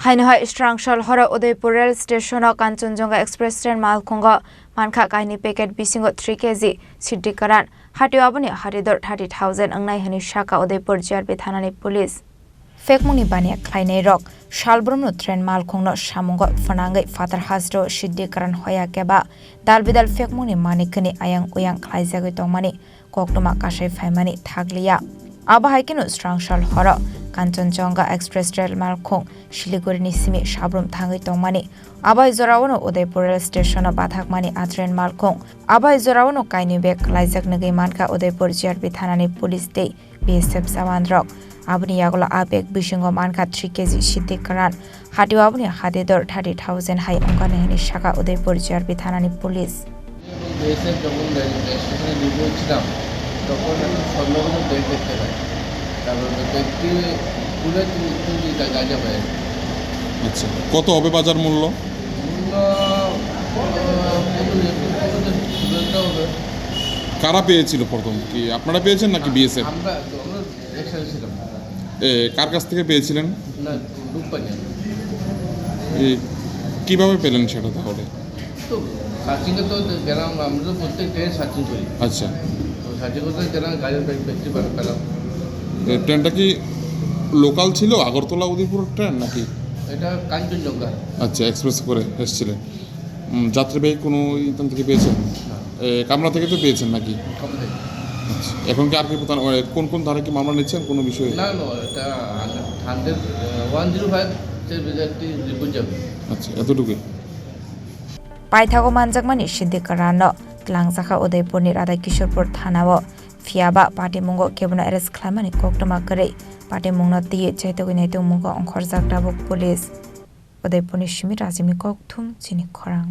Hainahai Strangshal Hora Udaipur Rail Station Kanchenjunga Express Train Malkhonga Manka Kaini Packet Bisingo 3 kg Siddikaran Hatiwabani Haridor 30,000 Angnai Hani Shaka Udaipur JRB Thanani Police Fekmuni Bania Klaine Rock Shalbrumno Train Malkhongno Shamungo Fanangai Father Hasro Siddikaran Hoya Keba Dalbidal Fekmuni Manikani Ayang Uyang Klaizago Tomani Koktuma Kashay Faimani Thaglia Abahaikino Strangshal Hora Kanchenjunga Express Rail Malkhong Siliguri Nisimi Shabrum Thangai Tongmani Abai Zorawano Udaipur Rail Station Bathakmani Atren Malkhong Abai Zorawano Kainibek Laizak Nagai Manka Udaipur JRB Thanani Police Day BSF Savandrok Abni Yagola Abek Bishingo Manka 3 kg Siddikaran Hatiwabni Hadidor 30,000 Hai Ongane Hani Shaka Udaipur JRB Thanani Police BSF যখন স্টেশনে নিয়ে ছিলাম তখন আমি সর্বপ্রথম দেখতে পাই তারপর দেখতে পুরো তুমি গাঁজা পাই আচ্ছা কত হবে বাজার মূল্য কারা পেয়েছিল প্রথম কি আপনারা পেয়েছেন নাকি বিএসএফ আমরা একসাথে ছিলাম কার কাছ থেকে পেয়েছিলেন না রূপপানি কিভাবে পেলেন সেটা তাহলে তো সার্চিংয়ে তো গেলাম আমরা তো প্রত্যেক ট্রেন সার্চিং করি আচ্ছা তো সার্চিং করতে গেলাম গাড়ির ব্যক্তি পেলাম ট্রেনটা কি লোকাল ছিল আগরতলা উদয়পুর ট্রেন নাকি এটা কাঞ্চনজঙ্ঘা আচ্ছা এক্সপ্রেস করে এসেছিলেন যাত্রীবাহী কোনো এখান থেকে পেয়েছেন কামরা থেকে তো পেয়েছেন নাকি আচ্ছা এখন কি আর কি কোন কোন ধারা কি মামলা নিচ্ছেন কোনো বিষয়ে না না এটা 105 একটি রিপোর্ট যাবে আচ্ছা এতটুকুই Paithago Manjakmani Siddikaran Langzaka Udaipurni Radha Kishorpur Thanao Fiaba Party Mungo Kebuna Arrest Klamani Koktoma Kare Party Mungna Tiye Chaitoginaito Mungo Onkhorjak Dabok Police Udaipurni Shimi Razimi Kokthum Chini Khorang